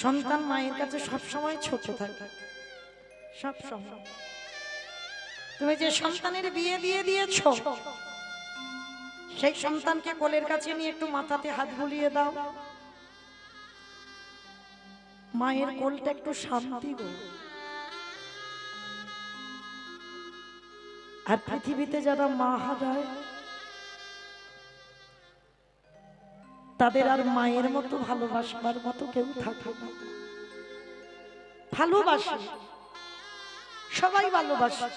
সন্তান মায়ের কাছে সব সময় ছোট থাকে, সব সময়। তুমি যে সন্তানের বিয়ে দিয়ে দিয়েছো, সেই সন্তানকে কোলের কাছে নিয়ে একটু মাথাতে হাত বুলিয়ে দাও। মায়ের কোলটা একটু শান্তি গো। আর পৃথিবীতে যারা মা হারায় তাদের আর মায়ের মতো ভালোবাসবার মতো কেউ থাকে না। ভালোবাসে, সবাই ভালোবাসে,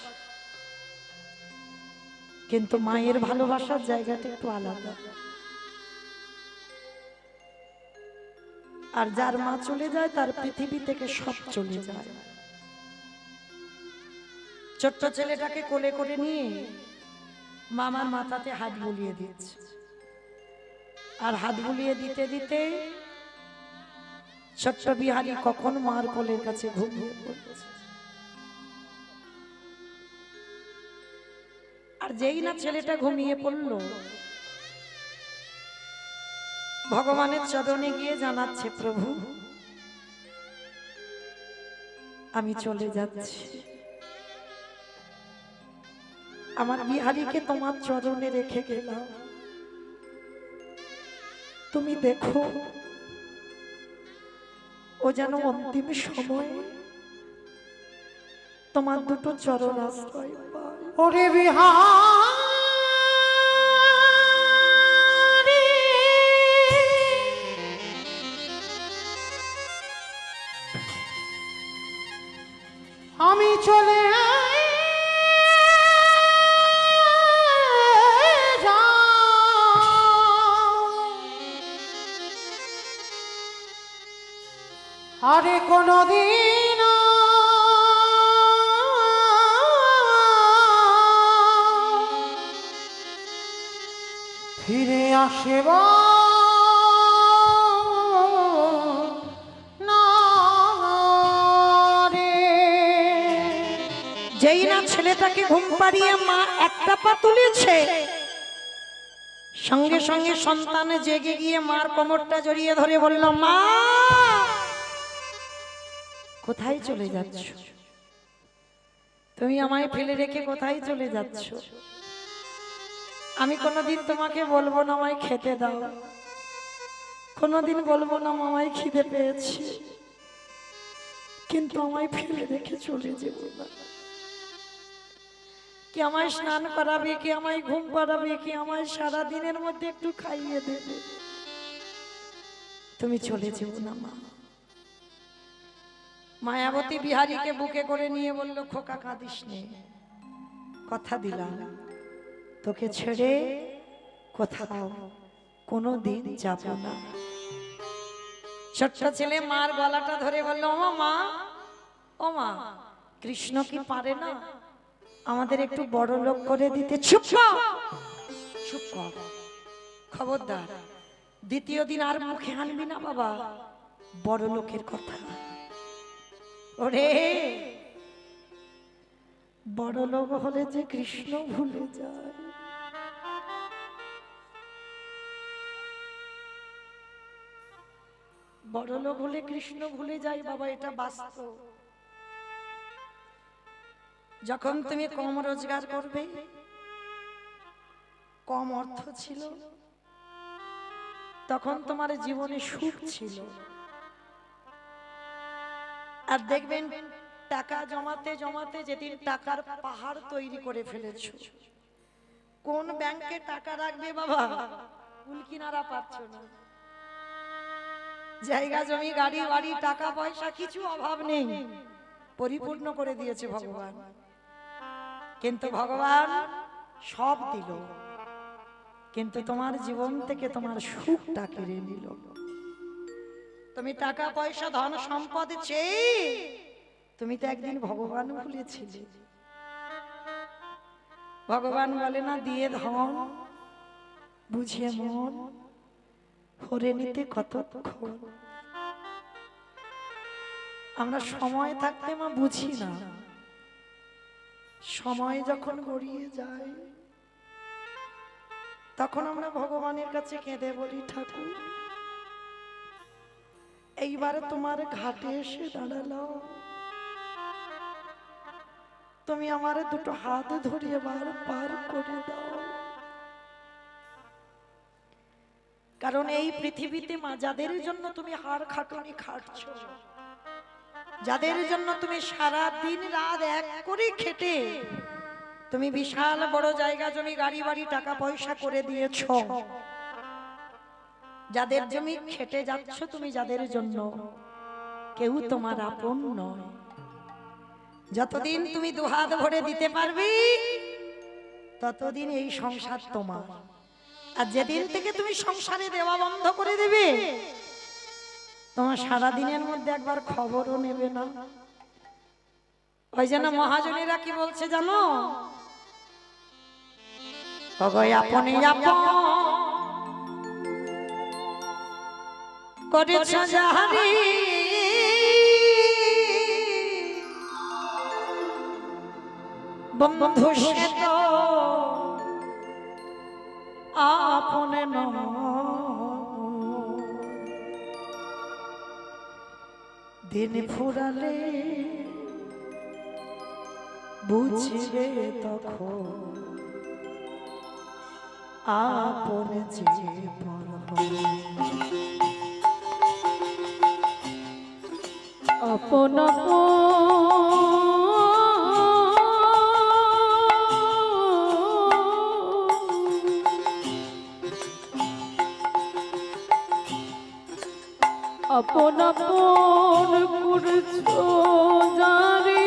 কিন্তু মায়ের ভালোবাসার জায়গাটা একটু আলাদা। আর যার মা চলে যায় তার পৃথিবী থেকে সব চলে যায়। ছোট্ট ছেলেটাকে কোলে করে নিয়ে মামার মাথাতে হাত বুলিয়ে দিয়েছে, আর হাত বুলিয়ে দিতে দিতে ছোট্ট বিহারী কখন মার কোলের কাছে ঘুমিয়ে পড়েছে। আর যেই না ছেলেটা ঘুমিয়ে পড়ল, ভগবানের চরণে গিয়ে জানাচ্ছে, প্রভু আমি চলে যাচ্ছি, আমার বিহারীকে তোমার চরণে রেখে গেলাম, তুমি দেখো ও যেন অন্তিম সময়ে তোমার দুটো চরণ আশ্রয় পায়। ওরে বিহারী আমি চলে আরে কোনদিন ফিরে আসব না রে। যেই না ছেলেটাকে ঘুম পাড়িয়ে মা একটা পা তুলেছে, সঙ্গে সঙ্গে সন্তান জেগে গিয়ে মার কোমরটা জড়িয়ে ধরে বলল, মা কোথায় চলে যাচ্ছ? তুমি আমায় ফেলে রেখে কোথায় চলে যাচ্ছ? আমি কোনোদিন তোমাকে বলবো না আমায় খেতে দাও, কোনোদিন বলবো না আমায় খিদে পেয়েছে, কিন্তু আমায় ফেলে রেখে চলে যেও না। কি আমায় স্নান করাবে, কি আমায় ঘুম পাড়াবে, কি আমায় সারা দিনের মধ্যে একটু খাইয়ে দেবে, তুমি চলে যেও না মা। মায়াবতী বিহারীকে বুকে করে নিয়ে বলল, খোকা কাঁদিস নে, কথা দিলাম তোকে ছেড়ে কোথাও কোনোদিন যাব না। ছোট্ট ছেলে মার গলাটা ধরে বলল, ও মা, ও মা, কৃষ্ণ কি পারে না আমাদের একটু বড় লোক করে দিতে? চুপ কর, চুপ কর, খবরদার দ্বিতীয় দিন আর মুখে আনবি না বাবা বড় লোকের কথা। ওরে বড় লোক হলে যে কৃষ্ণ ভুলে যায়। বড় লোক হলে কৃষ্ণ ভুলে যায় বাবা, এটা বাস্তব। যখন তুমি কম রোজগার করবে, কম অর্থ ছিল, তখন তোমার জীবনে সুখ ছিল। আর দেখবেন টাকা জমাতে জমাতে যেদিন টাকার পাহাড় তৈরি করে ফেলেছো, কোন ব্যাংকে টাকা রাখবে বাবা কুল কিনারা পাচ্ছ না। জায়গা জমি গাড়ি বাড়ি টাকা পয়সা কিছু অভাব নেই, পরিপূর্ণ করে দিয়েছে ভগবান। কিন্তু ভগবান সব দিল, কিন্তু তোমার জীবন থেকে তোমার সুখটা কেড়ে নিল। তুমি টাকা পয়সা ধন সম্পদ চেয়ে তুমি তো একদিন ভগবান ভুলেছিলে। ভগবান বলে না, দিয়ে ধন বুঝিয়ে মন ভরে নিতে কতক্ষণ। আমরা সময় থাকতে মা বুঝি না, সময় যখন গড়িয়ে যায় তখন আমরা ভগবানের কাছে কেঁদে বলি, ঠাকুর এইবারে তোমার ঘাটে এসে দাঁড়ালো, তুমি আমারে দুটো হাত ধরিয়ে পার করে দাও। কারণ এই পৃথিবীতে মা যাদের জন্য তুমি হাড় খাটুনি খাটছো, যাদের জন্য তুমি সারা দিন রাত এক করে খেটে তুমি বিশাল বড় জায়গা জমি গাড়ি বাড়ি টাকা পয়সা করে দিয়েছো, যাদের জমি খেটে যাচ্ছ তুমি, যাদের জন্য কেউ তোমার আপন নয়। যতদিন তুমি দুহাত ভরে দিতে পারবি ততদিন এই সংসার তোমার। আর যেদিন থেকে তুমি সংসারে দেওয়া বন্ধ করে দেবে, তোমার সারা দিনের মধ্যে একবার খবরও নেবে না। ওই জন্য মহাজনেরা কি বলছে জানো, ওগো আপনি আপন করেছ যাহারি, বন্ধু সে তো আপনে নয়। দিন ফুরালে বুঝবে তখন আপন যে পর হয়। আপন আপন আপন করছো জারি,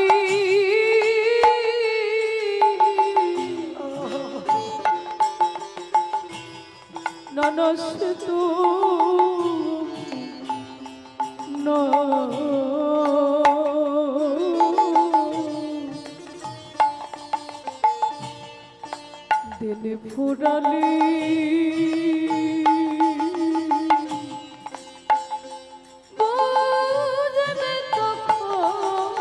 ননস তো দিন ফুরালি বুঝবে তখন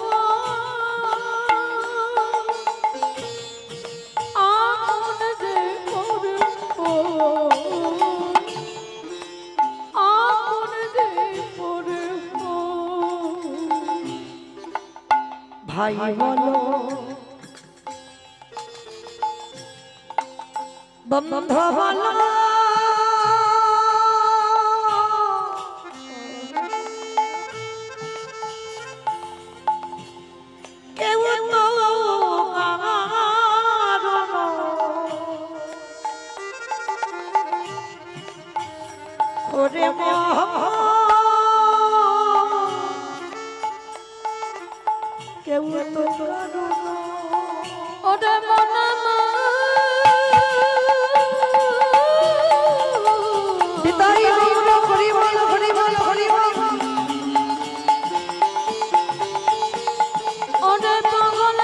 আপন যে করবো, আপন যে করবো। ভাই বলো বন্ধু বলো, কেউ তো আমার ওরে কেউ তো ওরে মনামা বিদায় হইল, হরি বল হরি বল হরি বল। ওরে পাগল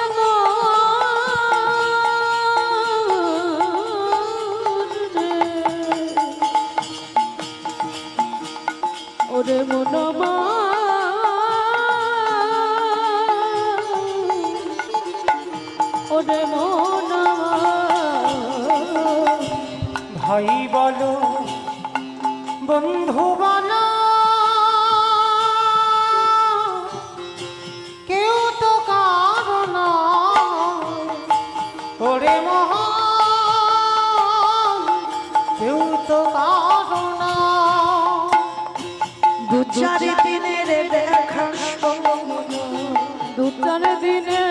ওরে মনামা ওরে মনামা। ভাই বলো বন্ধু বলো, কেউ তো কারণ ওরে মহান কেউ তো কারণ দু চার দিনের দেখা দু চার দিনে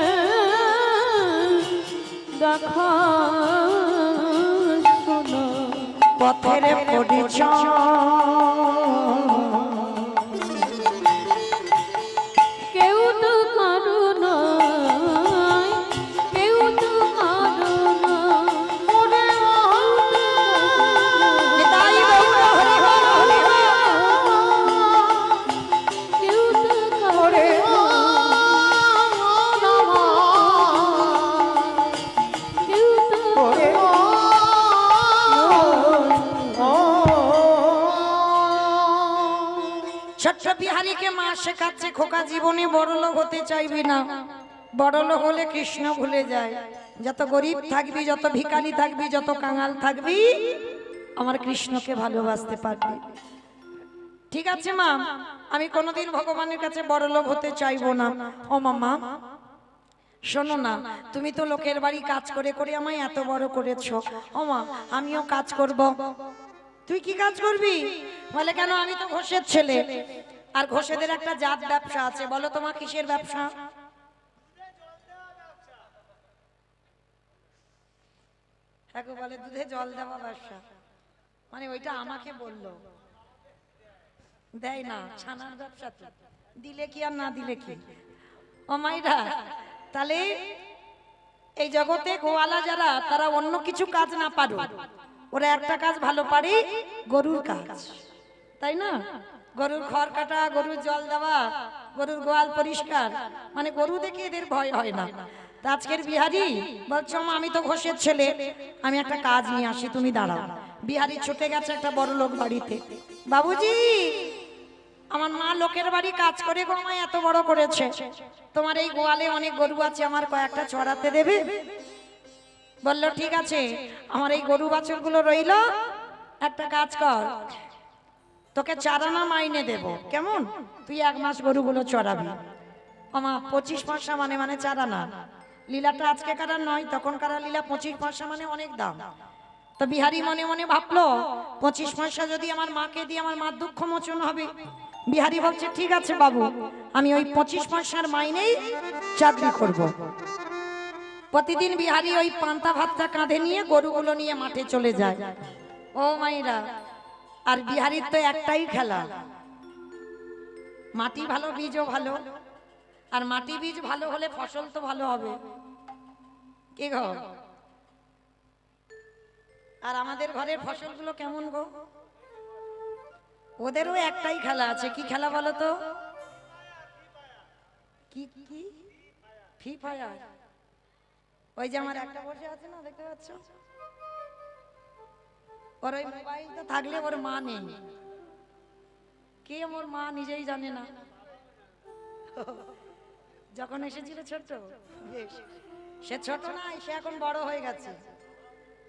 দেখা শোনা পথের পরিচয়, কেউ তো কারণ কেউ তো কারণ ওরে বিদায় হইল, হরি বল হরি বল। কেউ তো কারণ কেউ তো ওরে ছোট্ট বিহারীকে মা শেখাচ্ছে, খোকা জীবনে বড়লোক হতে চাইবি না, বড়লোক হলে কৃষ্ণ ভুলে যায়। যত গরিব থাকবি, যত ভিখারি থাকবি, যত কাঙাল থাকবি, আমার কৃষ্ণকে ভালোবাসতে পারবি। ঠিক আছে মা, আমি কোনোদিন ভগবানের কাছে বড় লোক হতে চাইবো না। ও মামা শোনো না, তুমি তো লোকের বাড়ি কাজ করে করে আমায় এত বড় করেছো। ও মা, আমিও কাজ করব। তুই কি কাজ করবি? বলে কেন, আমি তো ঘোষের ছেলে, আর ঘোষেদের একটা জাত ব্যবসা আছে। বলো তোমার কিসের ব্যবসা? হ্যাঁ গো, বলে দুধে জল দেওয়া ব্যবসা। মানে ওইটা আমাকে বললো, দেয় না, ছানার ব্যবসা তো দিলে কি আর না দিলে কি। ও মাইরা, তাহলে এই জগতে গোয়ালা যারা, তারা অন্য কিছু কাজ না পারো, ওরা একটা কাজ ভালো পারে, গরুর কাজ, তাই না? গরুর খড় কাটা, গরুর জল দেওয়া, গরুর গোয়াল পরিষ্কার, মানে গরু দেখে এদের ভয় হয় না। তা আজকের বিহারি বলছো, মা আমি তো ঘোষের ছেলে, আমি একটা কাজ নিয়ে আসি, তুমি দাঁড়াও। বিহারি ছুটে গেছে একটা বড় লোক বাড়িতে। বাবুজি, আমার মা লোকের বাড়ি কাজ করে গো আমায় এত বড় করেছে, তোমার এই গোয়ালে অনেক গরু আছে, আমার কয়েকটা চড়াতে দেবে? বললো ঠিক আছে, আমার এই গরু বাছুরগুলো রইলো, একটা কাজ কর, তোকে 4 আনা মাইনে দেব, কেমন? তুই 1 মাস গরুগুলো চড়াবি। আমা 25 পয়সা মানে 4 আনা। লীলাটা আজকে কারার নয়, তখন কারার লীলা 25 পয়সা মানে অনেক দাম। তো বিহারি মনে মনে ভাবলো, 25 পয়সা যদি আমার মাকে দিয়ে, আমার মার দুঃখ মোচন হবে। বিহারি বলছে ঠিক আছে বাবু, আমি ওই 25 পয়সার মাইনেই চাকরি করব। প্রতিদিন বিহারি ওই পান্তা ভাতটা কাঁধে নিয়ে গরুগুলো নিয়ে মাঠে চলে যায়। ও মাইরা, আর বিহারির তো একটাই খেলা, মাটি ভালো, বীজও ভালো, আর মাটি বীজ ভালো হলে ফসল তো ভালো হবে, কি গো? আর আমাদের ঘরের ফসলগুলো কেমন গো? ওদেরও একটাই খেলা আছে, কি খেলা বলো তো? কি কি? Free fire. ওই যে আমার একটা বসে আছে না, দেখতে পাচ্ছ, ওর ওই মোবাইলটা থাকলে ওর মা নেই। কে ওর মা নিজেই জানে না। যখন এসেছিল ছোট, সে ছোট নাই, সে এখন বড় হয়ে গেছে,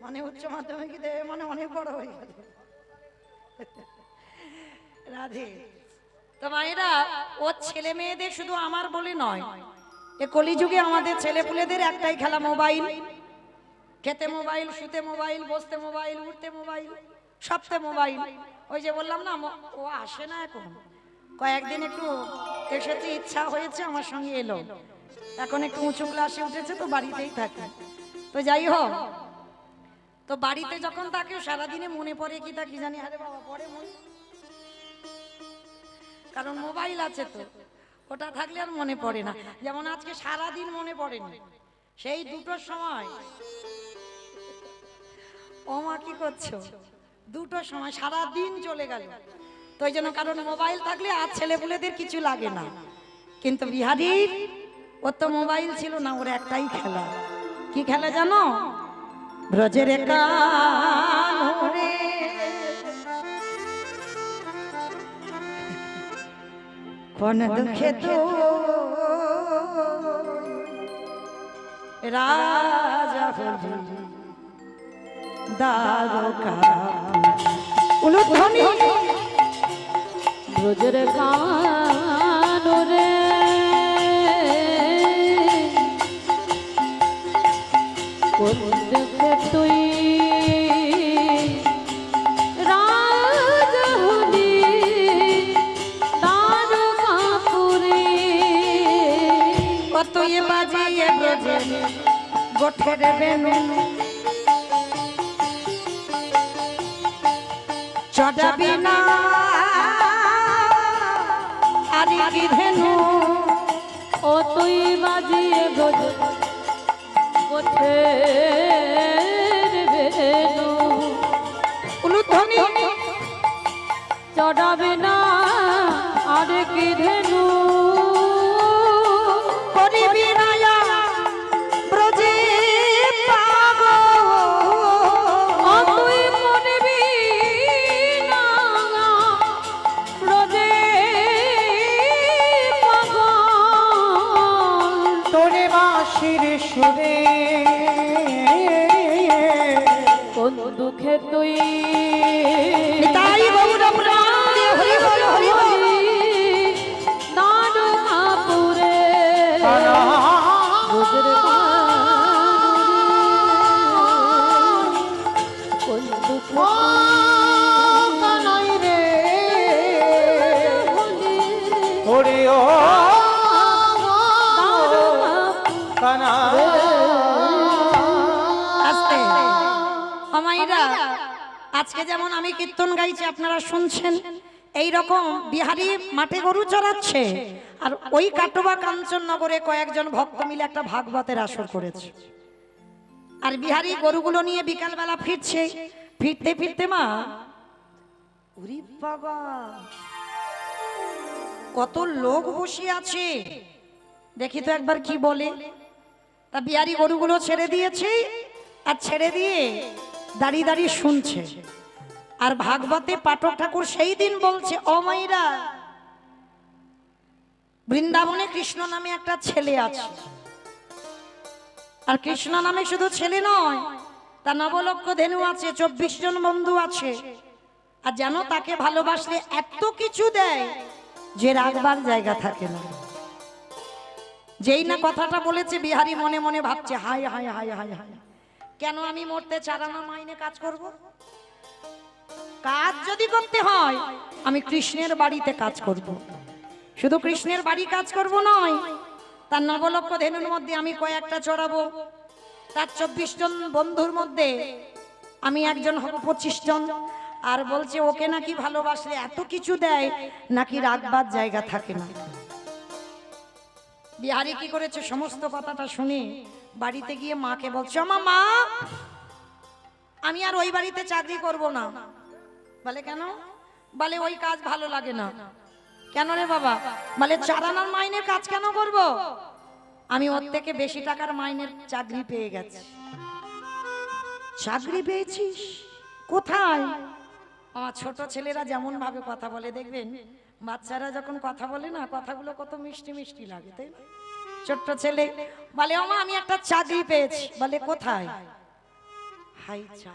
মানে উচ্চ মাধ্যমিক দেবে, মানে অনেক বড় হয়ে গেছে। রাধে। তো মায়েরা, ওর ছেলে মেয়েদের শুধু আমার বলে নয়, এ কলিযুগে আমাদের ছেলেপুলেদের একটাই খেলা, মোবাইল। খেতে মোবাইল, শুতে মোবাইল, বসতে মোবাইল, উঠতে মোবাইল, সবতে মোবাইল। ওই যে বললাম না, ও আসে না এখন, কয়েকদিন একটু এসেছে, ইচ্ছা হয়েছে, আমার সঙ্গে এলো। এখন একটু উঁচু ক্লাসে উঠেছে, তো বাড়িতেই থাকে। তো যাই হোক, তো বাড়িতে যখন থাকে সারাদিনে মনে পড়ে কি, তা কি জানি, আরে বাবা পড়ে মনে, কারণ মোবাইল আছে তো, ওটা থাকলে আর মনে পড়ে না। যেমন আজকে সারাদিন মনে পড়েনি, সেই 2টোর সময়। ও মা কি করছো? 2টোর সময় সারাদিন চলে গেল। তো ওই জন্য, কারণ মোবাইল থাকলে আর ছেলেপুলেদের কিছু লাগে না। কিন্তু বিহারির, ওর তো মোবাইল ছিল না, ওর একটাই খেলা। কি খেলা জানো? ব্রজের কানরে কোন দুঃখে তো রাজা হলি দ্বারকা উলুধ্বনি ব্রজের কানরে কোন দেখে তুই রাজা হলি তারকাপুরে। কত এ বাজিয়ে ব্রজের গোঠের বেনু, চড়াবি না আরি কি ধেনু। ও তুই বাজিয়ে ব্রজ গোঠের বেনু, উলুধ্বনি চড়াবে না আর কি ধেনু। করিবি না ব্রজে পাগল, ও তুই করবি না ব্রজে পাগল। তোরে বাঁশির সুরে কোন দুঃখে তুই তাই গৌর প্রাণ হরি বল হরি ওরে ও কানা আস্তে আমাইরা আজকে যেমন আমি কীর্তন গাইছি আপনারা শুনছেন, এই রকম বিহারি মাঠে গরু চড়াচ্ছে আর ওই কাটোবা কাঞ্চননগরে কয়েকজন ভক্ত মিলে একটা ভাগবতের আসর করেছে। আর বিহারি গরুগুলো নিয়ে বিকালবেলা ফিরছে, ফিরতে ফিরতে মা, ওরে বাবা কত লোক বসে আছে, দেখি তো একবার কি বলে। তা বিহারি গরুগুলো ছেড়ে দিয়েছে আর ছেড়ে দিয়ে দাঁড়িয়ে দাঁড়িয়ে শুনছে। আর ভাগবতে পাঠক ঠাকুর সেই দিন বলছে, ও মাইরা বৃন্দাবনে কৃষ্ণ নামে একটা ছেলে আছে, আর কৃষ্ণ নামে শুধু ছেলে নয়, তার নবলক্ষ ধেনু আছে, 24 জন বন্ধু আছে। আর জানো তাকে ভালোবাসলে এত কিছু দেয় যে রাখবার জায়গা থাকে না। যেই না কথাটা বলেছে বিহারি মনে মনে ভাবছে, হায় হায় হায় হায় হায়, কেন আমি মরতে 4 আনা মাইনে কাজ করব? কাজ যদি করতে হয় আমি কৃষ্ণের বাড়িতে কাজ করব। শুধু কৃষ্ণের বাড়ি কাজ করব নয়, তার নবলক্ষ ধেনুর মধ্যে আমি কয়েকটা চড়াবো, তার 24 জন বন্ধুর মধ্যে আমি একজন হব, 25 জন। আর বলছে ওকে নাকি ভালোবাসলে এত কিছু দেয় নাকি রাখবার জায়গা থাকে না। বিহারি কি করেছে, সমস্ত কথাটা শুনে বাড়িতে গিয়ে মাকে বলছে, মা মা আমি আর ওই বাড়িতে চাকরি করব না। বলে কেন? বলে ওই কাজ ভালো লাগে না। কেন রে বাবা? বলে 4 আনার মাইনের কাজ কেন করব? আমি ওর থেকে বেশি টাকার মাইনের চাকরি পেয়ে গেছি। চাকরি পেয়েছিস? কোথায়? আমার ছোট ছেলেরা যেমন ভাবে কথা বলে দেখবেন, বাচ্চারা যখন কথা বলে না, কথাগুলো কত মিষ্টি মিষ্টি লাগে, তাই না? ছোট্ট ছেলে বলে, ও মা আমি একটা চাকরি পেয়েছি। বলে কোথায়? হাইচা,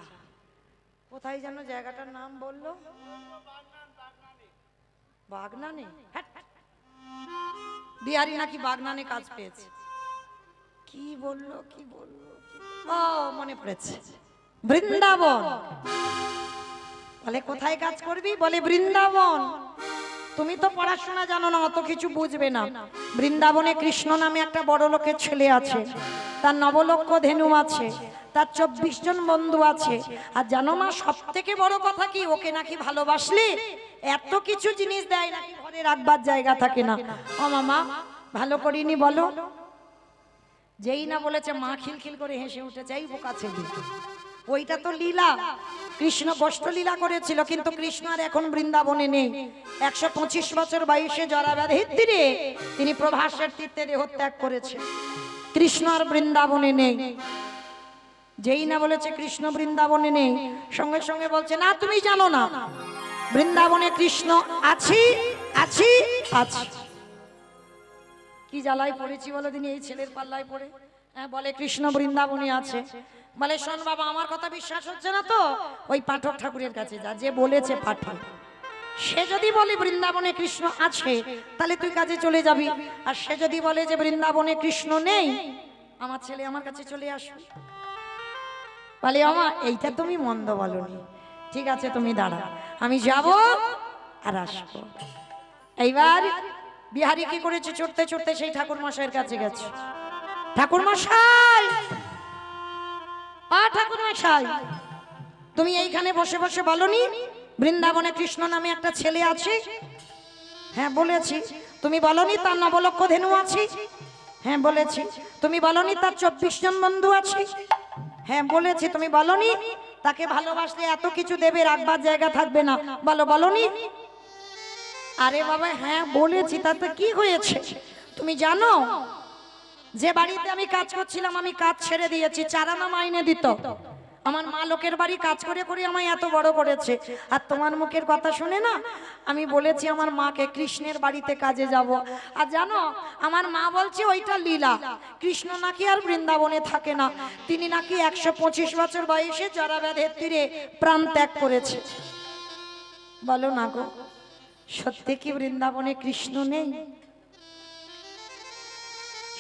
কোথায় যেন জায়গাটার নাম বললো, বাগনানে। বিহারি নাকি বাগনানে কাজ পেয়েছে। কি বললো কি বললো, ও মনে পড়েছে, বৃন্দাবন। বলে কোথায় কাজ করবি? বলে বৃন্দাবন। তুমি তো পড়াশোনা জানো না, অত কিছু বুঝবে না। বৃন্দাবনে কৃষ্ণ নামে একটা বড় লোকের ছেলে আছে, তার নবলক্ষ ধেনু আছে, তার 24 জন বন্ধু আছে। আর জানো মা সব থেকে বড় কথা কি, ওকে নাকি ভালোবাসলে এত কিছু জিনিস দেয় নাকি ঘরে রাখবার জায়গা থাকে না। ও মামা ভালো করিনি বলো? যেই না বলেছে মা খিলখিল করে হেসে উঠেছে, এই বোকা ছেলে, ওইটা তো লীলা, কৃষ্ণ গোষ্ঠ লীলা করেছিল, কিন্তু কৃষ্ণ আর এখন বৃন্দাবনে নেই। 125 বছর বয়সে জরাব্যাধির তীরে তিনি প্রভাসের তীর্থে দেহত্যাগ করেছে। কৃষ্ণ আর বৃন্দাবনে নেই। যেই না বলেছে কৃষ্ণ বৃন্দাবনে নেই, সঙ্গে সঙ্গে বলছে, না তুমি জানো না, বৃন্দাবনে কৃষ্ণ আছি আছি আছি। কি জ্বালায় পড়েছি বলো দিন এই ছেলের পাল্লায় পড়ে। বলে কৃষ্ণ বৃন্দাবনে আছে। বলে শোন বাবা, আমার কথা বিশ্বাস হচ্ছে না তো ওই পাঠক ঠাকুরের কাছে যা, যে বলেছে পাঠক, সে যদি বলে বৃন্দাবনে কৃষ্ণ আছে তাহলে তুই কাজে চলে যাবি, আর সে যদি বলে যে বৃন্দাবনে কৃষ্ণ নেই, আমার ছেলে আমার কাছে চলে আসবে। বলে আমা এইটা তুমি মন্দ বলনি, ঠিক আছে তুমি দাঁড়া, আমি যাব আর আসবো। এইবার বিহারি কি করেছে, চড়তে চড়তে সেই ঠাকুর মশাইয়ের কাছে গেছে। ঠাকুর মশাই, ঠাকুর মশাই, তুমি এইখানে বসে বসে বলনি বৃন্দাবনে কৃষ্ণ নামে একটা ছেলে আছে? হ্যাঁ বলেছি। তুমি বলনি তার নবলক্ষ ধেনু আছে? হ্যাঁ বলেছি। তুমি বলনি তার 24 জন বন্ধু আছে? হ্যাঁ বলেছি। তুমি বলনি তাকে ভালোবাসলে এত কিছু দেবে, রাখবার জায়গা থাকবে না? বলো, বলনি? আরে বাবা হ্যাঁ বলেছি, তাতে কি হয়েছে? তুমি জানো যে বাড়িতে আমি কাজ করছিলাম, আমি কাজ ছেড়ে দিয়েছি, 4 আনা মাইনে দিত। আমার মা লোকের বাড়ি কাজ করে করে আমায় এত বড় করেছে, আর তোমার মুখের কথা শুনে না আমি বলেছি আমার মাকে কৃষ্ণের বাড়িতে কাজে যাব। আর জানো আমার মা বলছে ওইটা লীলা, কৃষ্ণ নাকি আর বৃন্দাবনে থাকে না, তিনি নাকি 125 বছর বয়সে জরাব্যাধির তীরে প্রাণ ত্যাগ করেছে। বলো না গো, সত্যি কি বৃন্দাবনে কৃষ্ণ নেই?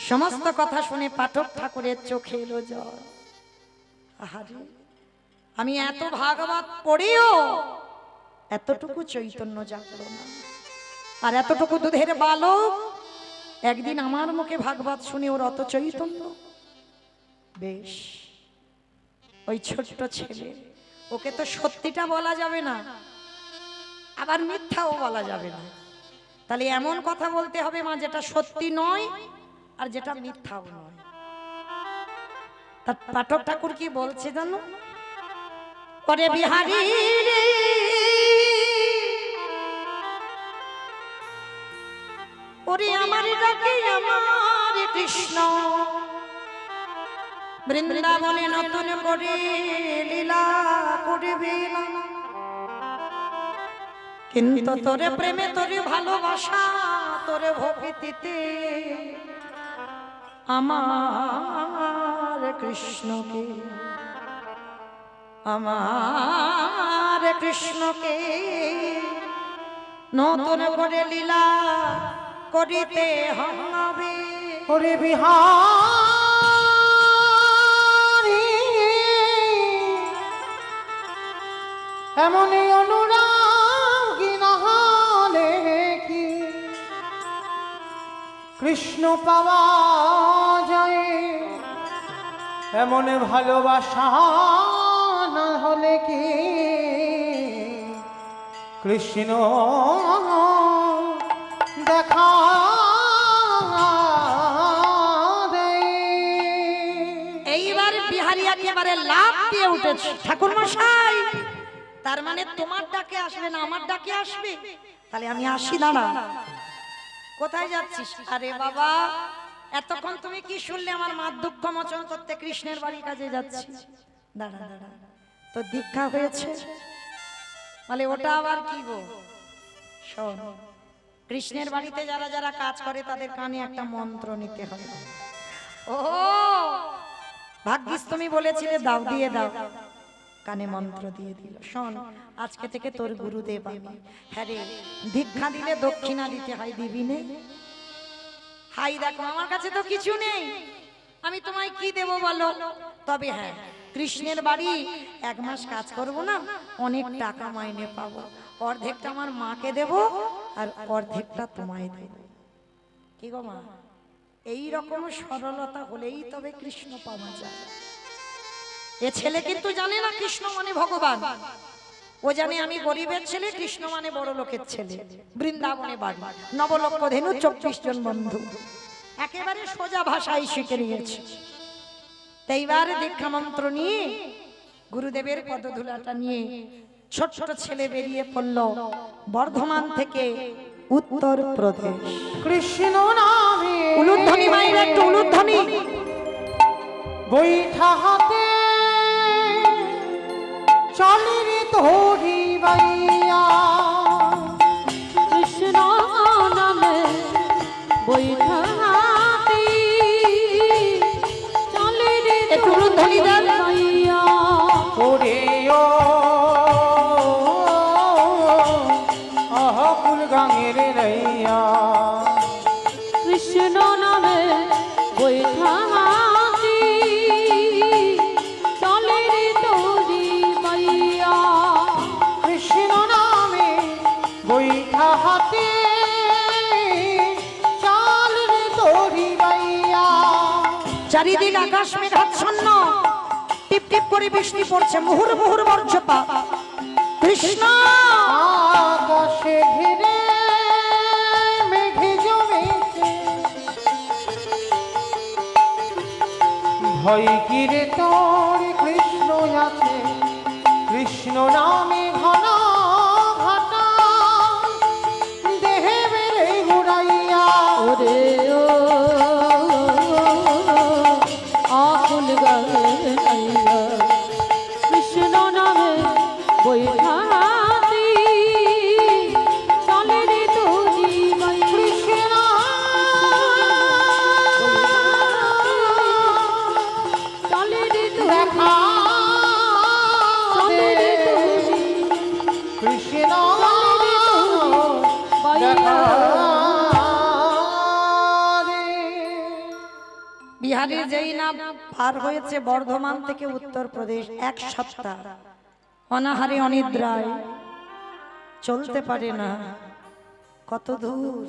সমস্ত কথা শুনে পাঠক ঠাকুরের চোখে এলো জল। আহারে, আমি এত ভাগবত পড়িও এতটুকু চৈতন্য জাগলো না। আর এতটুকু দুধের বালক একদিন আমার মুখে ভাগবত শুনে ওর অত চৈতন্য। বেশ, ওই ছোট্ট ছেলে, ওকে তো সত্যিটা বলা যাবে না, আবার মিথ্যাও বলা যাবে না। তাহলে এমন কথা বলতে হবে মা যেটা সত্যি নয় আর যেটা মিথ্যাও নয়। তার পাঠক ঠাকুর কি বলছে জানো? করে বিহারী রে, ওরে আমার ডাকে আমার কৃষ্ণ, বৃন্দাবনে নতুন করে লীলা করবে না। কিন্তু তোরে প্রেমে, তোরে ভালোবাসা, তোরে ভক্তিতে আমার কৃষ্ণকে, আমার কৃষ্ণকে নতুন করে লীলা করিতে হবে। ওরে বিহারী এমনই অনুরাগী না হলে কি কৃষ্ণ পাওয়া যায়? এমন ভালোবাসা না হলে কি কৃষ্ণ দেখা দেয়? এইবার বিহারী একেবারে লাফ দিয়ে উঠেছে। ঠাকুর মশাই, তার মানে তোমার ডাকে আসবে না, আমার ডাকে আসবে? তাহলে আমি আসি। দাঁড়া, কোথায় যাচ্ছিস? আরে বাবা, এতক্ষণ তুমি কি শুনলে? আমার মা দুঃখ মোচন করতে কৃষ্ণের বাড়ি কাজে যাচ্ছি। দাঁড়া দাঁড়া, তো দীক্ষা হয়েছে বলে ওটা আবার কি গো? শোন, কৃষ্ণের বাড়িতে যারা যারা কাজ করে তাদের কানে একটা মন্ত্র নিতে হবে। ও ভাগ্যিস তুমি বলেছিলে দাও, দিয়ে দাও, কানে মন্ত্র দিয়ে দিল। শোন, আজকে থেকে তোর গুরুদেব আমি। হ্যাঁ রে, দীক্ষা দিলে দক্ষিণা দিতে হয়, দিবি নে? হাই দেখো, আমার কাছে তো কিছু নেই, আমি তোমায় কি দেব বলো? তবে হ্যাঁ, কৃষ্ণের বাড়ি 1 মাস কাজ করব না, অনেক টাকা মাইনে পাবো। অর্ধেকটা আমার মাকে দেব আর অর্ধেকটা তোমায় দেব। কি গো মা, এই রকম সরলতা হলেই তবে কৃষ্ণ পাওয়া যায়। এ ছেলে কিন্তু জানে না কৃষ্ণ মানে ভগবান। ও জানে আমি গরিবের ছেলে, কৃষ্ণ মানে বড় লোকের ছেলে। বৃন্দাবনে বাড়ি, নবলক্ষ ধেনু, 24 জন বন্ধু, একেবারে সোজা ভাষায় শিখে নিয়েছে। এইবার দীক্ষা মন্ত্র নিয়ে গুরুদেবের পদধূলাটা নিয়ে ছোট ছোট ছেলে বেরিয়ে পড়ল বর্ধমান থেকে উত্তর প্রদেশ। কৃষ্ণ নামে উলুধ্বনি মায়ের একটু উলুধ্বনি। বৈঠা হাতে চলিরে তোরি বাইয়া, কৃষ্ণ নামে বৈঠাতি চলে রে একটু উলুধ্বনি দেন। মাইয়া। ওরে ও আহকুল গাঙের রাইয়া, কৃষ্ণ নামে বৈঠাতি চলে রে তোরি মাইয়া। কৃষ্ণ নামে বৈঠা হাতে চাল রে তোরি বাইয়া। চারিদিক আকাশ মেঘাচ্ছন্ন, টিপ টিপ করে বৃষ্টি পড়ছে, মুহুর মুহুর বর্ষপাত। কৃষ্ণ আকাশে ঘিরে মেঘে জমেছে, ভয় কিরে তোর কৃষ্ণ আছে, কৃষ্ণ নামে ঘন ঘটা দেহে বেড়ে ঘুরাইয়া। ওরে ও আকুল গায়ে নাইয়া, কৃষ্ণ নামে বৈঠাতি চলে রে তোরি মাইয়া। কৃষ্ণ চলে রে তোরি, দেখা চলে রে তোরি কৃষ্ণ মাইয়া। বিহারীর যেই না পার হয়েছে বর্ধমান থেকে উত্তর প্রদেশ, 1 সপ্তাহ অনাহারে অনিদ্রায়, চলতে পারে না, কত দূর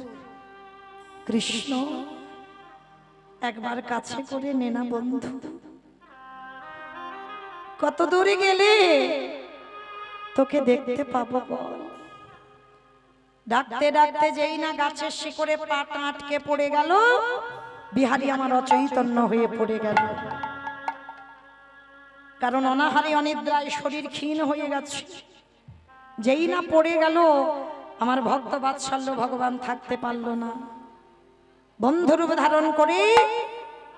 কৃষ্ণ, একবার কাছে করে নে না বন্ধু। কত দূরে গেলে তোকে দেখতে পাবো বল। ডাকতে ডাকতে যেই না গাছের শিকড়ে পাটা আটকে পড়ে গেল, বিহারী আমার অচৈতন্য হয়ে পড়ে গেল। কারণ অনাহারে অনিদ্রায় শরীর ক্ষীণ হয়ে গেছে। যেই না পড়ে গেল, আমার ভক্ত বাৎসল্য ভগবান থাকতে পারল না, বন্ধুরূপ ধারণ করে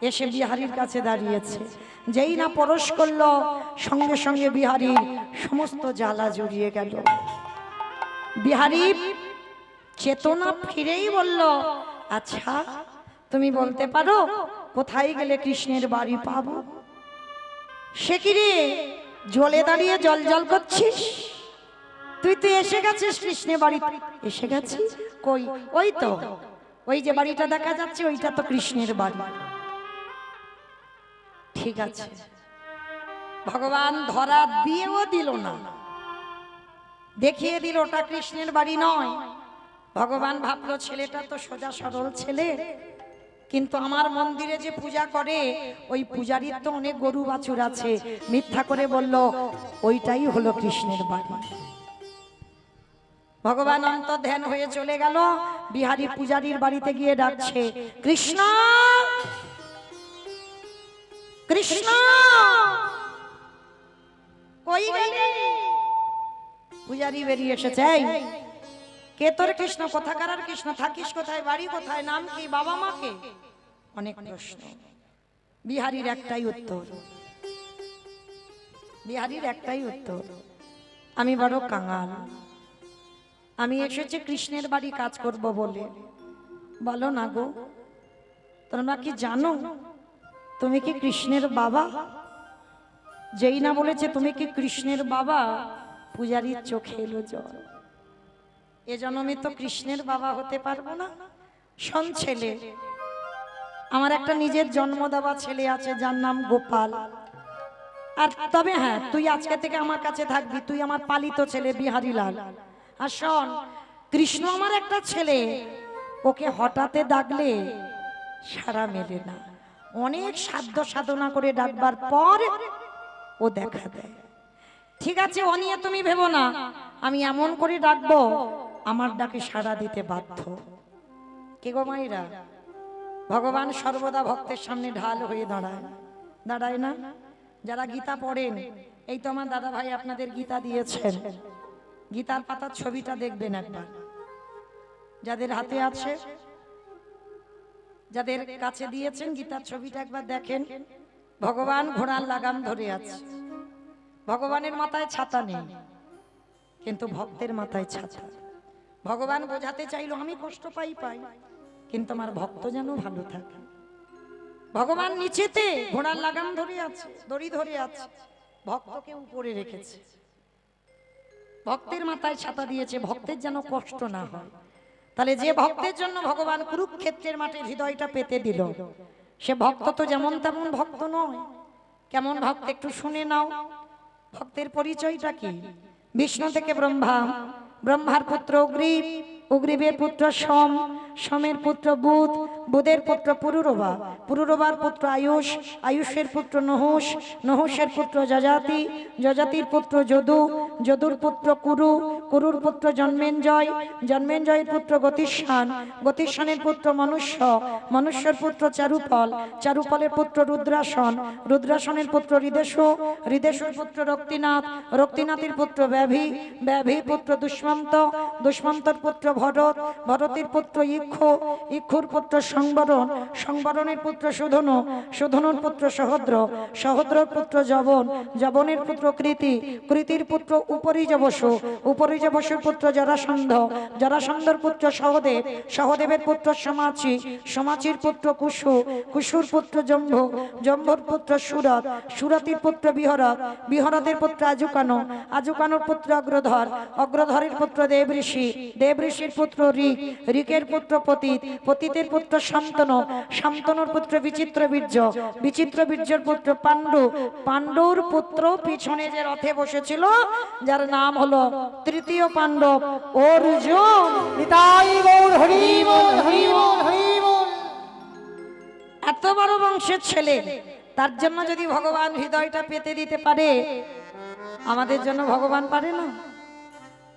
এসে বিহারীর কাছে দাঁড়িয়েছে। যেই না পরশ করলো, সঙ্গে সঙ্গে বিহারীর সমস্ত জ্বালা জড়িয়ে গেল। বিহারী চেতনা ফিরেই বলল, আচ্ছা তুমি বলতে পারো কোথায় গেলে কৃষ্ণের বাড়ি পাবো? সে কি রে, জলে দাঁড়িয়ে জল জল করছিস? তুই তো এসে গেছিস কৃষ্ণের বাড়ি। এসে গেছিস কই? ওই তো, ওই যে বাড়িটা দেখা যাচ্ছে ওইটা তো কৃষ্ণের বাড়ি। ঠিক আছে, ভগবান ধরা দিয়েও দিল না, দেখিয়ে দিল ওটা কৃষ্ণের বাড়ি নয়। ভগবান ভাবলো ছেলেটা তো সোজা সরল ছেলে, কিন্তু আমার মন্দিরে যে পূজা করে ওই পূজারীর তো অনেক গরু বাছুর আছে, মিথ্যা করে বলল ওইটাই হলো কৃষ্ণের বাড়ি। ভগবান অন্তর্ধান হয়ে চলে গেল। বিহারী পূজারীর বাড়িতে গিয়ে ডাকছে, কৃষ্ণ কৃষ্ণ কই গেলে? পূজারী বেরিয়ে এসেছে, এই কে তোর কৃষ্ণ? কোথাকার আর কৃষ্ণ? থাকিস কোথায়? বাড়ি কোথায়? নাম কি? বাবা মাকে? অনেক প্রশ্ন। বিহারীর একটাই উত্তর, বিহারীর একটাই উত্তর, আমি বড় কাঙাল, আমি এসেছি কৃষ্ণের বাড়ি কাজ করব বলে। বলো না গো, তোমরা কি জানো তুমি কি কৃষ্ণের বাবা? যেই না বলেছে তুমি কি কৃষ্ণের বাবা, পূজারীর চোখে এলো জল। এ জন্মে তো কৃষ্ণের বাবা হতে পারবো না। শোন ছেলে, আমার একটা নিজের জন্ম দেওয়া ছেলে আছে যার নাম গোপাল। আর তবে হ্যাঁ, তুই আজকে থেকে আমার কাছে থাকবি, তুই আমার পালিত ছেলে বিহারীলাল। আর শোন, কৃষ্ণ আমার একটা ছেলে, ওকে হঠাৎ ডাকলে সারা মেলে না, অনেক সাধ্য সাধনা করে ডাকবার পর ও দেখা দেয়। ঠিক আছে, ও নিয়ে তুমি ভেবো না, আমি এমন করে ডাকবো আমার ডাকে সাড়া দিতে বাধ্য। কে গো মায়েরা, ভগবান সর্বদা ভক্তের সামনে ঢাল হয়ে দাঁড়ায়, দাঁড়ায় না? যারা গীতা পড়েন, এই তো আমার দাদা ভাই আপনাদের গীতা দিয়েছেন, গীতার পাতার ছবিটা দেখবেন একবার, যাদের হাতে আছে, যাদের কাছে দিয়েছেন গীতার ছবিটা একবার দেখেন। ভগবান ঘোড়ার লাগাম ধরে আছে, ভগবানের মাথায় ছাতা নেই, কিন্তু ভক্তের মাথায় ছাতা। ভগবান বোঝাতে চাইলো আমি কষ্ট পাই, কিন্তু আমার ভক্ত যেন ভালো থাকে। ভগবান নিচেতে ঘোড়ার লাগাম ধরে আছে, দড়ি ধরে আছে, ভক্তকে উপরে রেখেছে, ভক্তের মাথায় ছাতা দিয়েছে, ভক্তের যেন কষ্ট না হয়। তাহলে যে ভক্তের জন্য ভগবান কুরুক্ষেত্রের মাঠে হৃদয়টা পেতে দিল, সে ভক্ত তো যেমন তেমন ভক্ত নয়। কেমন ভক্ত একটু শুনে নাও। ভক্তের পরিচয়টা কি? বিষ্ণু থেকে ব্রহ্মা, ব্রহ্মার পুত্র অগ্রীব, অগ্রীবের পুত্র সোম, সোমের পুত্র বুধ, বুধের পুত্র পুরুরবা, পুরুরবার পুত্র আয়ুষ, আয়ুষের পুত্র নহুষ, নহুষের পুত্র যজাতি, যজাতির পুত্র যদু, যদুর পুত্র কুরু, কুরুর পুত্র জন্মেঞ্জয়, জন্মেঞ্জয়ের পুত্র গতিস্থান, গতিস্থানের পুত্র মনুষ্য, মনুষ্যের পুত্র চারুফল, চারুফলের পুত্র রুদ্রাসন, রুদ্রাসনের পুত্র হৃদেশু, হৃদেশুর পুত্র রক্তিনাথ, রক্তিনাথের পুত্র ব্যাভি, ব্যাভির পুত্র দুষ্মন্ত, দুষ্মন্তর পুত্র ভরত, ভরতের পুত্র ইক্ষু, ইক্ষুর পুত্র সংবরণ, সংবরণের পুত্র সুধনু, সুধনুর পুত্র সহদ্র, সহদ্রর পুত্র যবন, যবনের পুত্র কৃতি, কৃতির পুত্র উপরিজবসু, উপরিজবসুর পুত্র জরাসন্ধ, জরাসন্ধর পুত্র সহদেব, সহদেবের পুত্র সমাচি, সমাচির পুত্র কুশু, কুশুর পুত্র জম্ভ, জম্ভর পুত্র সুরত, সুরতির পুত্র বিহরত, বিহরতের পুত্র আজুকানো, আজুকানোর পুত্র অগ্রধর, অগ্রধরের পুত্র দেবঋষি, দেবঋষির পুত্র ঋক, ঋকের পুত্র পতিত, পতিতের পুত্র শান্তনু, শান্তনুর পুত্র বিচিত্র বীর্য, বিচিত্র বীর্যের পুত্র পাণ্ডু, পাণ্ডুর পুত্র পিছনে যে রথে বসেছিল যার নাম হলো তৃতীয় তৃতীয় পাণ্ডব অর্জুন। নিতাই গৌর হরি বল হরি বল হরি বল। এত বড় বংশের ছেলে, তার জন্য যদি ভগবান হৃদয়টা পেতে দিতে পারে, আমাদের জন্য ভগবান পারে না?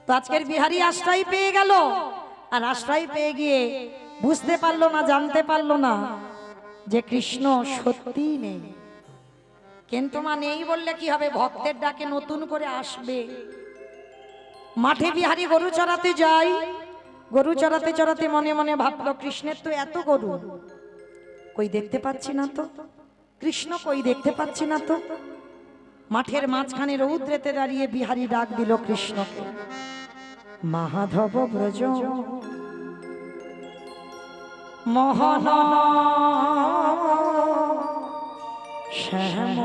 তো আজকের বিহারী আশ্রয় পেয়ে গেল, আর আশ্রয় পেয়ে গিয়ে বুঝতে পারলো না, জানতে পারলো না যে কৃষ্ণ সত্যি নেই। কিন্তু মা নেই বললে কি হবে, ভক্তের ডাকে নতুন করে আসবে। মাঠে বিহারী গরু চড়াতে যায়, গরু চড়াতে চড়াতে মনে মনে ভাবলো কৃষ্ণের তো এত গরু, কই দেখতে পাচ্ছি না তো, কৃষ্ণ কই দেখতে পাচ্ছি না তো। মাঠের মাঝখানে রৌদ্রেতে দাঁড়িয়ে বিহারী ডাক দিল কৃষ্ণকে, মাধব ব্রজ মোহন শ্যাম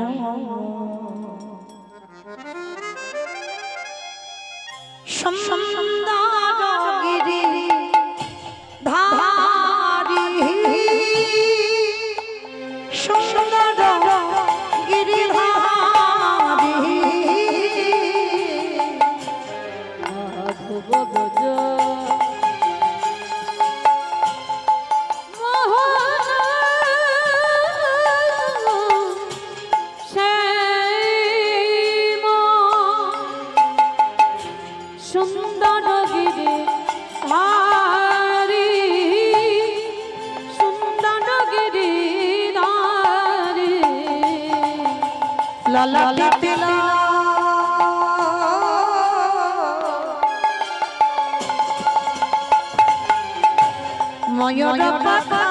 সুন্দর গিরি ধারি সুন্দর গিরি ধারি মাধব ব্রজ মোহন শ্যাম সুন্দর গিরি ধারি সুন্দর গিরি ধারি লালা তিলা ময়ূর পাখা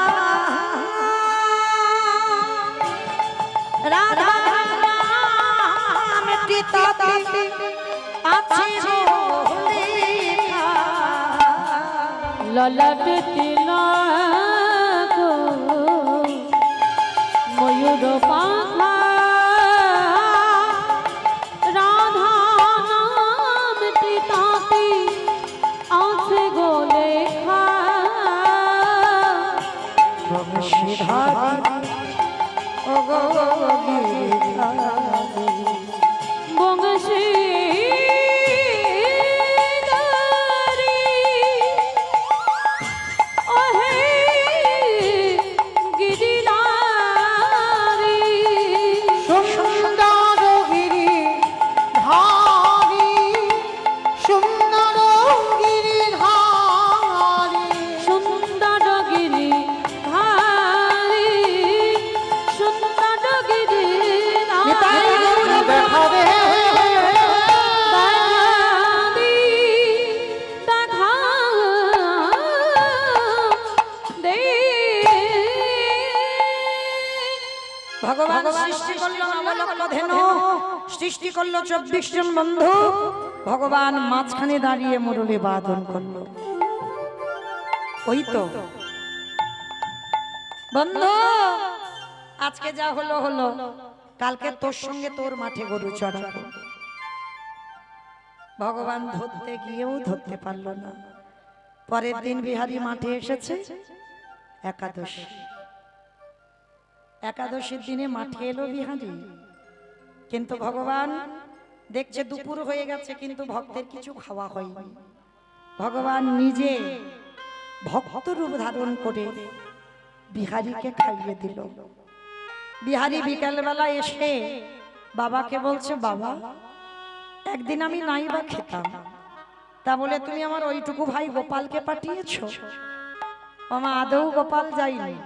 রাধা রাম চিতাতে আছে লেখা। ললাট তিলক ময়ূর পাখা রাধা নাম চিতাতে আছে গো লেখা। বংশীধারী ও গো গিরিধারী বংশী সুন্দর গিরি ধারি সুন্দর গিরি ধারি সুন্দর গিরি ধারি সুন্দর গিরি নিতাই গৌর দেখাবে ধারি দেখা দে। ভগবান সৃষ্টি করলো নবলক্ষ ধেনু, সৃষ্টি করলো 24 জন বন্ধু। ভগবান মাঝখানে দাঁড়িয়ে মুরলি বাদন করলো। ওই তো বন্ধু, আজকে যা হলো হলো, কালকে তোর সঙ্গে তোর মাঠে গরু চড়াবো। ভগবান ধরতে গিয়েও ধরতে পারলো না। পরের দিন বিহারী মাঠে এসেছে, একাদশী। একাদশীর দিনে মাঠে এলো বিহারী, কিন্তু ভগবান দেখছে দুপুর হয়ে গেছে, কিন্তু ভক্তের কিছু খাওয়া হয়নি। ভগবান নিজে ভক্ত রূপ ধারণ করে বিহারীকে খাইয়ে দিল। বিহারী বিকালবেলা এসে বাবাকে বলছে, বাবা একদিন আমি নাই বা খেতাম, তা বলে তুমি আমার ওইটুকু ভাই গোপালকে পাঠিয়েছো? মামা আদৌ গোপাল যায়নি,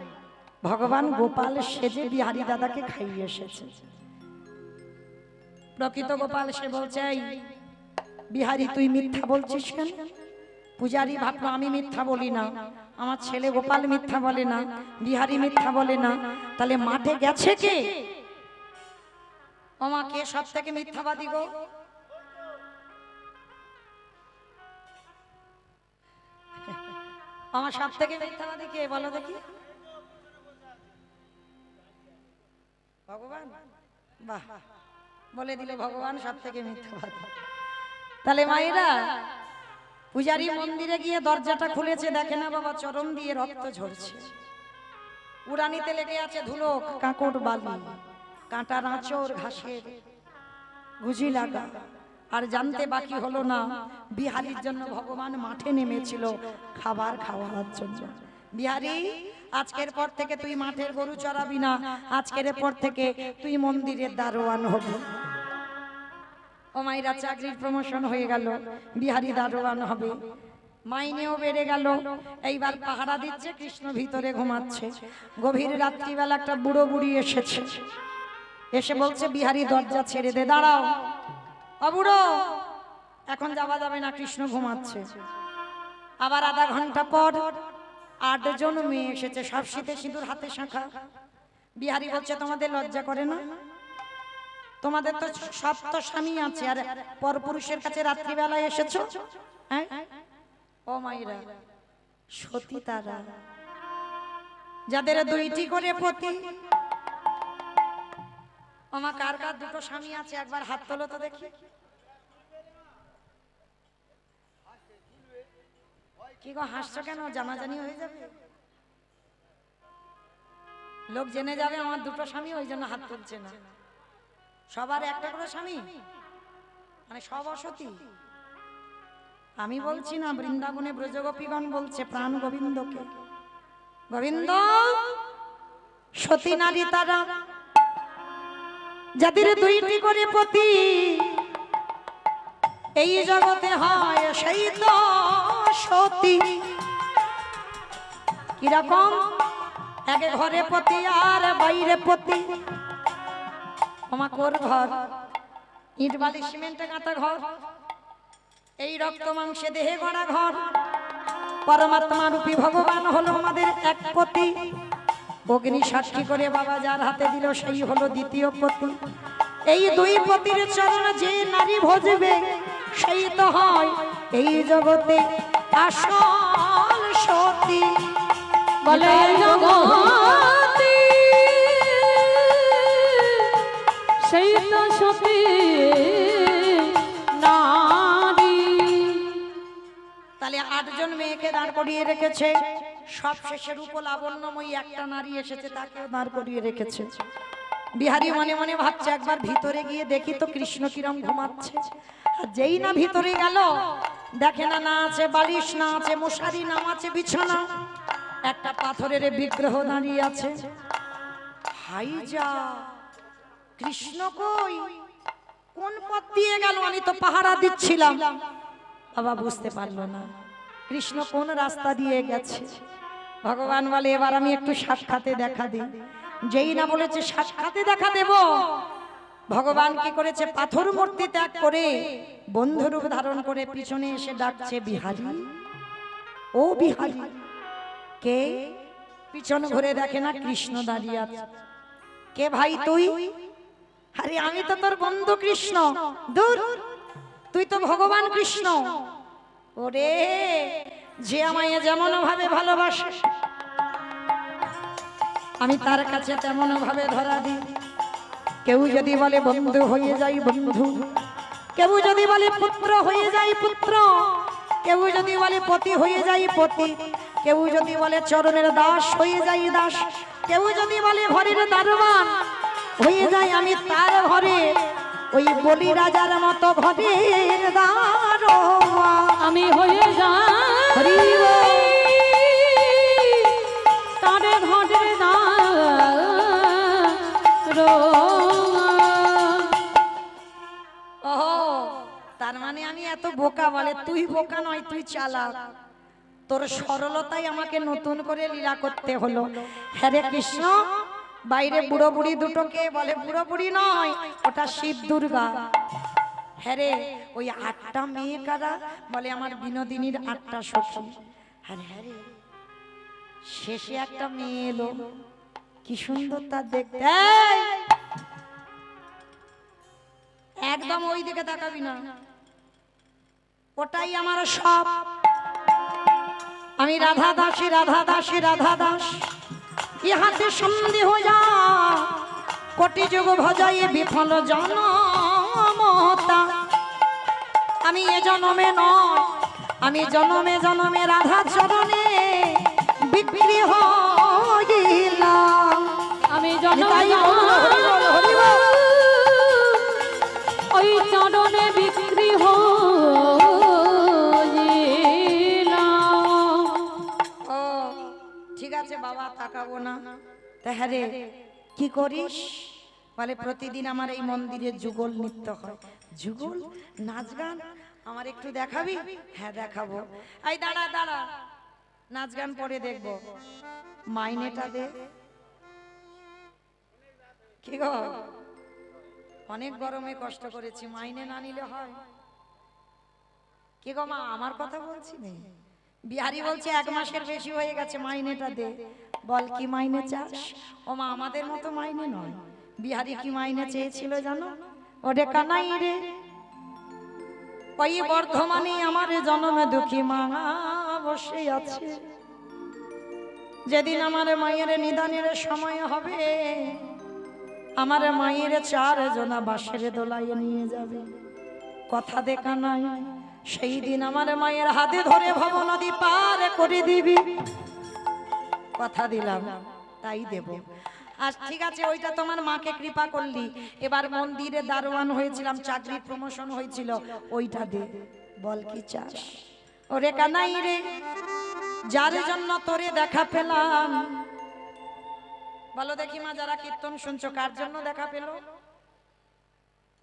ভগবান গোপাল সেজে বিহারী দাদাকে খাইয়ে এসেছে। প্রকৃত গোপাল সে বলছে, এই বিহারী তুই মিথ্যা বলছিস কেন? পূজারী ভাবলো আমি মিথ্যা বলি না, আমার ছেলে গোপাল মিথ্যা বলে না, বিহারী মিথ্যা বলে না, তাহলে মাঠে গেছে কে? ওমা কে সব থেকে মিথ্যাবাদী গো? আমার সব থেকে মিথ্যাবাদী কে বলো দেখি? ভগবান। বাহ, বলে দিল ভগবান সব থেকে মিথ্যাবাদী। তাহলে মায়েরা, পূজারী মন্দিরে গিয়ে দরজাটা খুলেছে, দেখে না বাবা চরণ দিয়ে রক্ত ঝরছে, উড়ানিতে লেগে আছে ধুলো কাঁকড় বালি, কাঁটার আঁচড় ঘাসের গুজি লাগা, আর জানতে বাকি হলো না বিহারীর জন্য ভগবান মাঠে নেমেছিল খাবার খাওয়ার জন্য। বিহারী, আজকের পর থেকে তুই মাঠের গরু চড়াবি না, আজকের পর থেকে তুই মন্দিরের দারোয়ান হবি। ও মাইরা, চাকরির প্রমোশন হয়ে গেল, বিহারী দারোয়ান হবে, মাইনেও বেড়ে গেল। এইবার পাহারা দিচ্ছে, কৃষ্ণ ভিতরে ঘুমাচ্ছে। গভীর রাত্রিবেলা একটা বুড়ো বুড়ি এসেছে, এসে বলছে বিহারী দরজা ছেড়ে দে। দাঁড়াও ও বুড়ো, এখন যাওয়া যাবে না, কৃষ্ণ ঘুমাচ্ছে। আবার আধা ঘন্টা পর 8 জন মেয়ে এসেছে, সব শীতে সিঁদুর, হাতে শাঁখা। বিহারী বলছে তোমাদের লজ্জা করে না? তোমাদের তো সব তো স্বামী আছে, আর পরপুরুষের কাছে রাত্রিবেলায় এসেছো? হ্যাঁ ও মাইরা, সতী তারা যাদের 2টি করে পতি। আমার কার কার 2টো স্বামী আছে একবার হাত তোলো তো দেখি। কি গো হাসছো কেন? জানাজানি হয়ে যাবে, লোক জেনে যাবে আমার 2টো স্বামী, ওই জন্য হাত তুলছে না। সবার একটা করে স্বামী, মানে সব অসতী। আমি বলছি না, বৃন্দাবনে ব্রজগোপীগণ বলছে প্রাণ গোবিন্দকে। গোবিন্দ সতী নারী তারা যাদের 2টি করে পতি, এই জগতে হয় সেই তো সতী। কিরকম? একে ঘরে পতি আর বাইরে পতি। আমার কোর ঘর, ইট বালি সিমেন্টে গাঁথা ঘর, এই রক্ত মাংসে দেহে গড়া ঘর। পরমাত্মা রূপী ভগবান হলো আমাদের এক পতি। অগ্নি সাক্ষী করে বাবা যার হাতে দিল সেই হলো 2য় পতি। এই 2 পতির চরণ যে নারী ভজবে, সেই তো হয় এই জগতে আসল সতী। বলে জগতি সেই তো সতী নারী। তাহলে 8 জন মেয়েকে দাঁড় করিয়ে রেখেছে, সব শেষে রূপ লাবণ্যময়ী একটা নারী এসেছে, তাকেও দাঁড় করিয়ে রেখেছে। বিহারী মনে মনে ভাবছে একবার ভিতরে গিয়ে দেখি তো কৃষ্ণ কিরম ঘুমাচ্ছে। আর যেই না ভিতরে গেল, দেখে না, না আছে বালিশ, না আছে মশারি, না আছে বিছানা, একটা পাথরের বিগ্রহ দাঁড়িয়ে আছে। হাই যা, কৃষ্ণ কই? কোন পথ দিয়ে গেল? আমি তো পাহারা দিচ্ছিলাম। বাবা বুঝতে পারলো না কৃষ্ণ কোন রাস্তা দিয়ে গেছে। ভগবান বলে এবার আমি একটু সাক্ষাতে দেখা দিই। যেই না বলেছে সাক্ষাতে দেখা দেব, ভগবান কি করেছে? পাথর মূর্তি ত্যাগ করে বন্ধুরূপ ধারণ করে পিছনে এসে ডাকছে, বিহারী ও বিহারী। কে? পিছন ঘুরে দেখে না কৃষ্ণ দাঁড়িয়ে আছে। কে ভাই তুই? আরে আমি তো তোর বন্ধু কৃষ্ণ। দূর, তুই তো ভগবান কৃষ্ণ। ওরে, যে আমায় যেমন ভাবে ভালোবাসে আমি তার কাছে তেমন ভাবে ধরা দিই। কেউ যদি বলে বন্ধু হয়ে যাই বন্ধু, কেউ যদি বলে পুত্র হয়ে যাই পুত্র, কেউ যদি বলে পতি হয়ে যাই পতি, কেউ যদি বলে চরণের দাস হয়ে যাই দাস, কেউ যদি বলে ঘরের দারোয়ান হয়ে যাই আমি তার ঘরে, ওই বলি রাজার মতো ঘরের দারোয়ান আমি হয়ে যাই তারে ঘরের তার মানে আমি এত বোকা? বলে তুই বোকা নয়, তুই চালাক। তোর সরলতাই আমাকে নতুন করে লীলা করতে হলো। হ্যারে কৃষ্ণ, বাইরে বুড়ো বুড়ি দুটোকে বলে বুড়ো বুড়ি নয়, ওটা শিব দুর্গা। হ্যারে ওই 8টা মেয়ে কারা? বলে আমার বিনোদিনীর 8টা সখী। হ্যাঁ হ্যারে, শেষে একটা মেয়ে এলো, কি সুন্দর তার দেখতে। একদম ওই দিকে তাকাবি না, ওটাই আমার সব। আমি রাধা দাসী, রাধা দাসী, রাধা দাস। ইহাতে সন্দেহ যা কোটি যুগ ভজাই বিফল জনমতা। আমি এ জনমে নয়, আমি জনমে জনমে রাধা চরণে বিক্রি হইলাম। আমি জনমে ওই চরণে বিক্রি তাকাবো না। তা হ্যাঁ রে, কি করিস? বলে প্রতিদিন আমার এই মন্দিরে যুগল নৃত্য হয়। যুগল নাচ গান আমার একটু দেখাবি? হ্যাঁ দেখাবো। এই দাঁড়া দাঁড়া, নাচ গান পরে দেখবো, মাইনেটা দে। কি গো, অনেক গরমে কষ্ট করেছি, মাইনে না নিলে হয়? কি গো মা, আমার কথা বলছি না। বিহারি বলছে 1 মাসের বেশি হয়ে গেছে, মাইনেটা দে। বল কি মাইনে চাস? ও মা, আমাদের মতো মাইনে নয়। বিহারি কি মাইনে চেয়েছিল জানো? ওরে কানাই রে, ওই বর্ধমানে আমার জন্মে দুঃখী মা বসে আছে। যেদিন আমার মায়ের নিদানের সময় হবে, আমার মায়ের 4 জনা বাঁশের দোলায় নিয়ে যাবে। কথা দেখা নাই, সেই দিন আমার মায়ের হাতে ধরে ভব নদী পার করে দিবি। কথা দিলাম, তাই দেব। আর ঠিক আছে, ওইটা তোমার মাকে কৃপা করলি। এবার মন্দিরে দারোয়ান হয়েছিলাম, চাকরির প্রমোশন হয়েছিল, ওইটা দে। বল কি চাস? ওরে কানাই রে, যার জন্য তোরে দেখা পেলাম, বলো দেখি মা, যারা কীর্তন শুনছো কার জন্য দেখা পেল?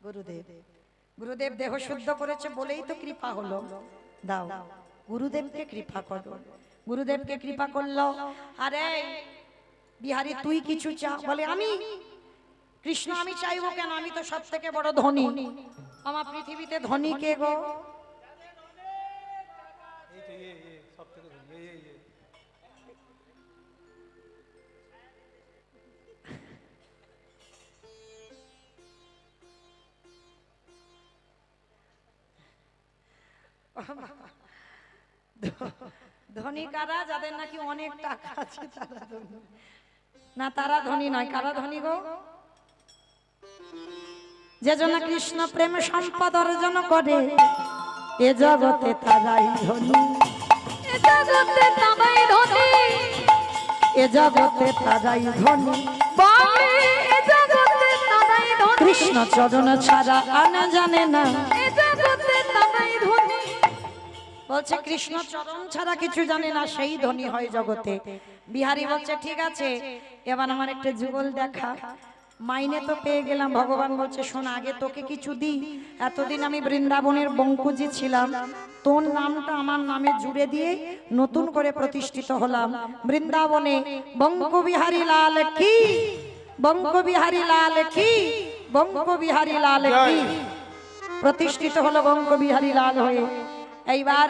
গুরুদেব। গুরুদেব দেহ শুদ্ধ করেছে বলেই তো কৃপা হলো। দাও, গুরুদেবকে কৃপা করো। গুরুদেবকে কৃপা করলো। আরে বিহারি, তুই কিছু চা? বলে আমি কৃষ্ণ, আমি চাইবো কেন? আমি তো সব থেকে বড় ধনী। আমার পৃথিবীতে ধনী কে গো? ধনী কারা? যাদের নাকি অনেক টাকা আছে তারা ধনী। না, তারা ধনী নয়। কারা ধনী গো? যে জন কৃষ্ণ প্রেম সম্পদ অর্জন করে, এ জগতে তারাই ধনী। এ জগতে তারাই ধনী। এ জগতে তারাই ধনী। বলে এ জগতে তারাই ধনী। কৃষ্ণ চরণ ছাড়া আনা জানে না। এ জগতে তারাই ধনী। বলছে কৃষ্ণ চরণ ছাড়া কিছু জানে না, সেই ধনী হয় জগতে। বিহারি বলছে ঠিক আছে, এবার আমার একটা যুগল দেখা। মাইনে তো পেয়ে গেলাম। ভগবান বলছে শোন, আগে তোকে কিছু দিই। এতদিন আমি বৃন্দাবনের বঙ্কুজি ছিলাম, তোর নামটা আমার নামে জুড়ে দিয়ে নতুন করে প্রতিষ্ঠিত হলাম বৃন্দাবনে। বঙ্ক বিহারী লাল কি, বঙ্ক বিহারী লাল কি, বঙ্ক বিহারী লাল কি। প্রতিষ্ঠিত হলো বঙ্ক বিহারী লাল হয়ে। এইবার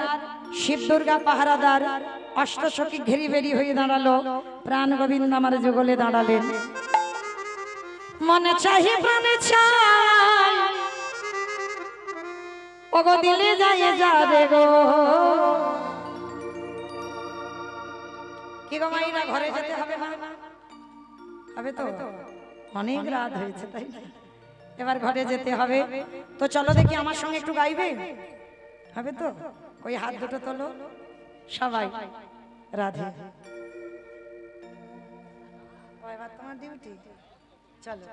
শিব দুর্গা পাহারাদার অষ্টসখী ঘেরি বেরি হয়ে দাঁড়ালো। প্রাণ গোবিন্দ আমার যুগলে দাঁড়ালেন। মনে চাহি প্রাণে চাই, ওগো দিলে যায় যাবে গো। কি গো মাইরা, ঘরে যেতে হবে না? হবে তো, অনেক রাত হয়েছে তাই না? এবার ঘরে যেতে হবে। তো চলো দেখি আমার সঙ্গে একটু গাইবে? হবে তো? ওই হাত দুটো তোলো সবাই। রাধে। এবার তোমার ডিউটি, চলো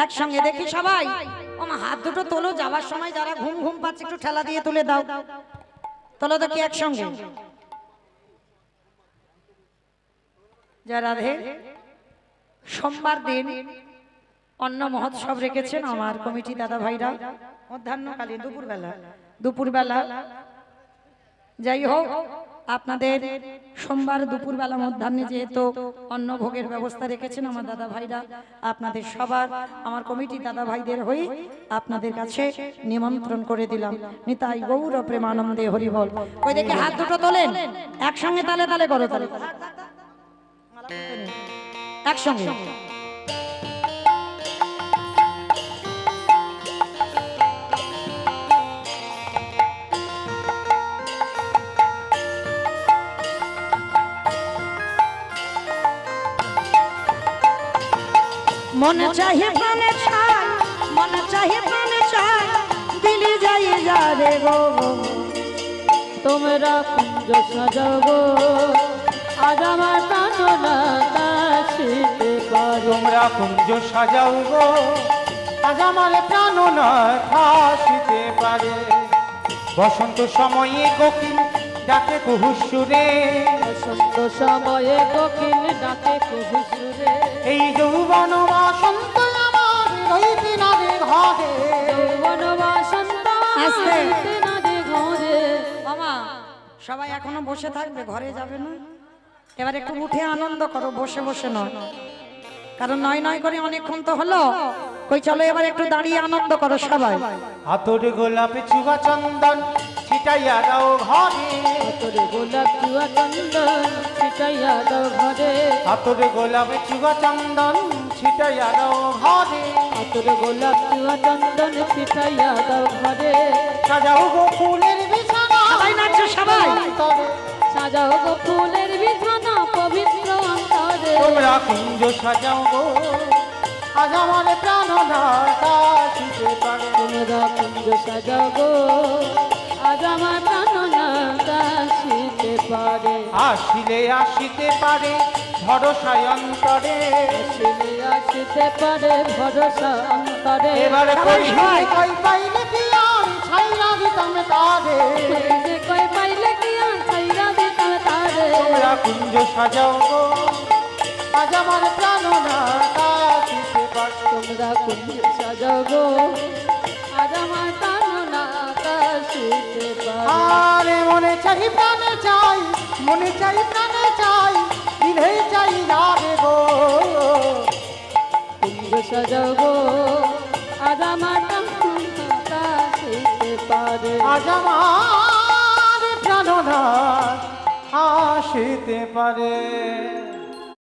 একসঙ্গে দেখি সবাই। ওমা হাত দুটো তোলো, যাওয়ার সময় যারা ঘুম ঘুম পাচ্ছে একটু ঠেলা দিয়ে তুলে দাও। তোলো দেখি একসঙ্গে। জয় রাধে। সোমবার দিন অন্ন মহোৎসব রেখেছেন আমার কমিটি দাদা ভাইরা। মধ্যাহ্নকালীন দুপুরবেলা যাই হোক, আপনাদের সোমবার দুপুরবেলা মধ্যাহ্নে যেহেতু অন্ন ভোগের ব্যবস্থা রেখেছেন আমার দাদা ভাইরা, আপনাদের সবার আমার কমিটি দাদা ভাইদের হয়ে আপনাদের কাছে নিমন্ত্রণ করে দিলাম। নিতাই গৌর প্রেমানন্দে হরি বল। ওই দেখে হাত দুটো তোলেন, একসঙ্গে তালে তালে করো, তালে একসঙ্গে। মনে চাহে প্রাণে চাই, মনে চাহে প্রাণে চাই, দিলি যাই যাবে গো। তোমরা কুঞ্জ সাজাও গো, আজ আমার প্রাণনা কাশিতে পারে। তোমরা কুঞ্জ সাজাও গো, আজ আমার প্রাণনা কাশিতে পারে। বসন্ত সময়ে কোকিল ডাকে কুহুসুরে, বসন্ত সময়ে কোকিল কবু সুরে এই যৌবন বসন্ত আমার রইতে না রে ঘরে যৌবন বসন্ত আস্তে। রইতে না রে ঘরে। মামা সবাই এখনো বসে থাকবে, ঘরে যাবে না? এবার একটু উঠে আনন্দ করো, বসে বসে নয়, কারণ নয় নয় করে অনেকক্ষণ তো হলো। কই চলো এবার একটু দাঁড়িয়ে আনন্দ করো সবাই। হাতর গোলাপে চুবা চন্দন ছিটাইয়া দাও ঘরে তোর গোলাপ চুয়া চন্দন ছিটাইয়া দাও ঘরে হাতর গোলাপে চুবা চন্দন ছিটাইয়া দাও ঘরে তোর গোলাপ চুয়া চন্দন ছিটাইয়া দাও ঘরে সাজাও গো ফুলের বিছানা সবাই নাচো সবাই। অন্তরে। সাজাও গো ফুলের বিছানা পবিত্র অন্তরে তোমরা কুঞ্জ সাজাও গো আজ আমার প্রাণ কাশিতে পারে তোমরা কুঞ্জ সাজাও গো আজ আমার প্রাণনা কাশিতে পারে আসিলে আসিতে পারে ভরসায় অন্তরে আসিলে আসিতে পারে ভরসা অন্তরে এবারে সবাই, সবাই। কই পাইলে কি আর ছাইরা দিতাম তারে যে কই পাইলে কি আর ছাইরা দিতাম তারে তোমরা কুঞ্জ সাজাও গো আজ আমার প্রাণ কাশিতে পারে তোমরা কুঞ্জ সাজাও গো আজ আমার প্রাণনা কাশিতে পারে আরে মনে চাই প্রাণে চাই মনে চাই প্রাণে চাই দিলে চাই যাবে গো কুঞ্জ সাজাও গো আজ আমার প্রাণনা কাশিতে পারে আজ আমার প্রাণনাথ আসিতে পারে।